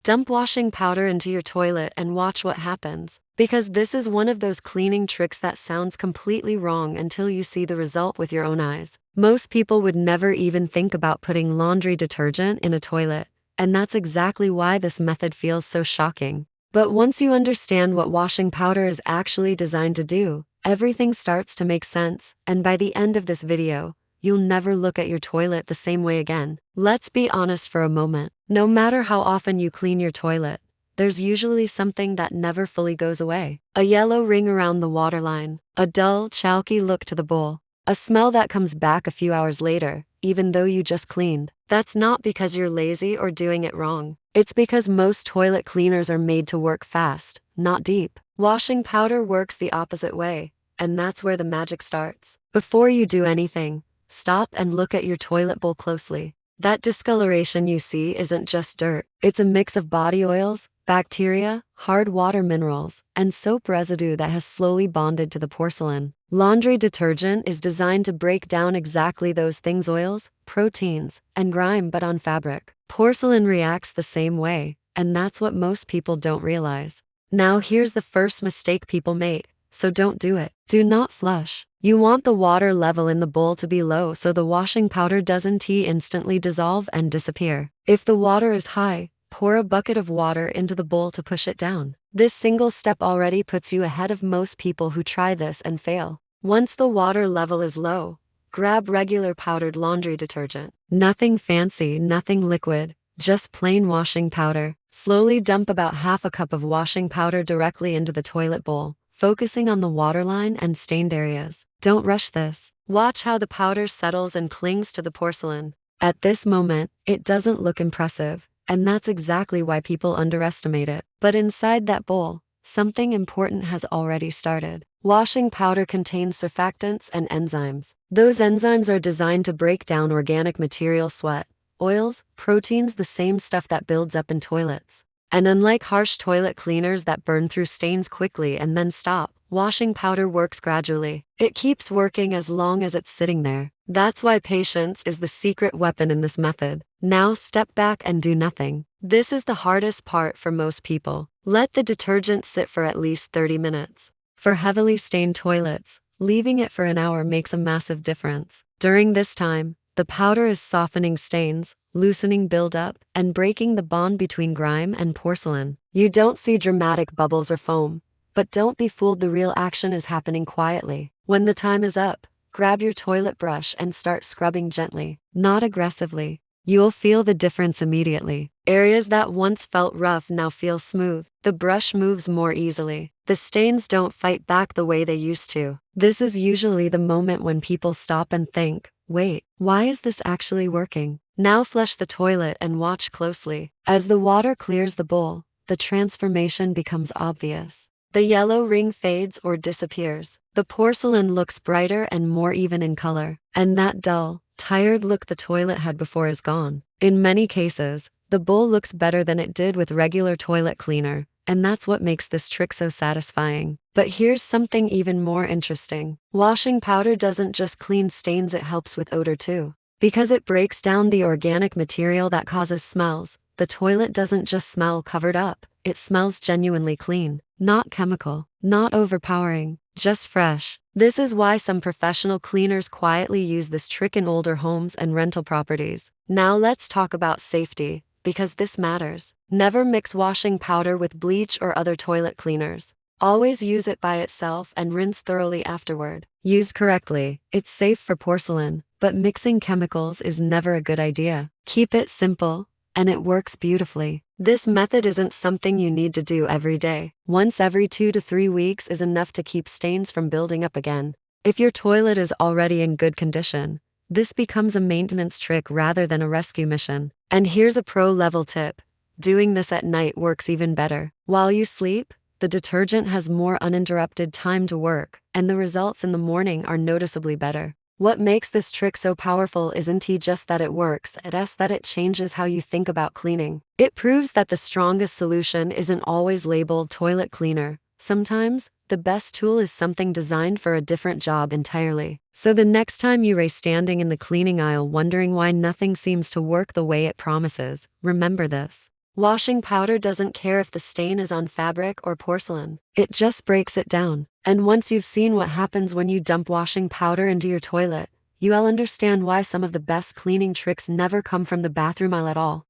Dump washing powder into your toilet and watch what happens. Because this is one of those cleaning tricks that sounds completely wrong until you see the result with your own eyes. Most people would never even think about putting laundry detergent in a toilet, and that's exactly why this method feels so shocking. But once you understand what washing powder is actually designed to do, everything starts to make sense, and by the end of this video, you'll never look at your toilet the same way again. Let's be honest for a moment. No matter how often you clean your toilet, there's usually something that never fully goes away. A yellow ring around the waterline, a dull, chalky look to the bowl, a smell that comes back a few hours later, even though you just cleaned. That's not because you're lazy or doing it wrong. It's because most toilet cleaners are made to work fast, not deep. Washing powder works the opposite way, and that's where the magic starts. Before you do anything, stop and look at your toilet bowl closely. That discoloration you see isn't just dirt. It's a mix of body oils, bacteria, hard water minerals, and soap residue that has slowly bonded to the porcelain. Laundry detergent is designed to break down exactly those things: oils, proteins, and grime, but on fabric. Porcelain reacts the same way, and that's what most people don't realize. Now here's the first mistake people make, so don't do it. Do not flush. You want the water level in the bowl to be low so the washing powder doesn't instantly dissolve and disappear. If the water is high, pour a bucket of water into the bowl to push it down. This single step already puts you ahead of most people who try this and fail. Once the water level is low, grab regular powdered laundry detergent. Nothing fancy, nothing liquid, just plain washing powder. Slowly dump about half a cup of washing powder directly into the toilet bowl, focusing on the waterline and stained areas. Don't rush this. Watch how the powder settles and clings to the porcelain. At this moment, it doesn't look impressive, and that's exactly why people underestimate it. But inside that bowl, something important has already started. Washing powder contains surfactants and enzymes. Those enzymes are designed to break down organic material: sweat, oils, proteins, the same stuff that builds up in toilets. And unlike harsh toilet cleaners that burn through stains quickly and then stop, washing powder works gradually. It keeps working as long as it's sitting there. That's why patience is the secret weapon in this method. Now step back and do nothing. This is the hardest part for most people. Let the detergent sit for at least 30 minutes. For heavily stained toilets, leaving it for an hour makes a massive difference. During this time, the powder is softening stains, loosening buildup, and breaking the bond between grime and porcelain. You don't see dramatic bubbles or foam, but don't be fooled, the real action is happening quietly. When the time is up, grab your toilet brush and start scrubbing gently, not aggressively. You'll feel the difference immediately. Areas that once felt rough now feel smooth. The brush moves more easily. The stains don't fight back the way they used to. This is usually the moment when people stop and think, wait, why is this actually working? Now flush the toilet and watch closely. As the water clears the bowl, the transformation becomes obvious. The yellow ring fades or disappears. The porcelain looks brighter and more even in color. And that dull, tired look the toilet had before is gone. In many cases, the bowl looks better than it did with regular toilet cleaner, and that's what makes this trick so satisfying. But here's something even more interesting. Washing powder doesn't just clean stains, it helps with odor too. Because it breaks down the organic material that causes smells, the toilet doesn't just smell covered up, it smells genuinely clean. Not chemical, not overpowering, just fresh. This is why some professional cleaners quietly use this trick in older homes and rental properties. Now let's talk about safety, because this matters. Never mix washing powder with bleach or other toilet cleaners. Always use it by itself and rinse thoroughly afterward. Used correctly, it's safe for porcelain, but mixing chemicals is never a good idea. Keep it simple, and it works beautifully. This method isn't something you need to do every day. Once every 2 to 3 weeks is enough to keep stains from building up again. If your toilet is already in good condition, this becomes a maintenance trick rather than a rescue mission. And here's a pro-level tip. Doing this at night works even better. While you sleep, the detergent has more uninterrupted time to work, and the results in the morning are noticeably better. What makes this trick so powerful isn't just that it works, it's that it changes how you think about cleaning. It proves that the strongest solution isn't always labeled toilet cleaner. Sometimes, the best tool is something designed for a different job entirely. So the next time you're standing in the cleaning aisle wondering why nothing seems to work the way it promises, remember this. Washing powder doesn't care if the stain is on fabric or porcelain. It just breaks it down. And once you've seen what happens when you dump washing powder into your toilet, you'll understand why some of the best cleaning tricks never come from the bathroom aisle at all.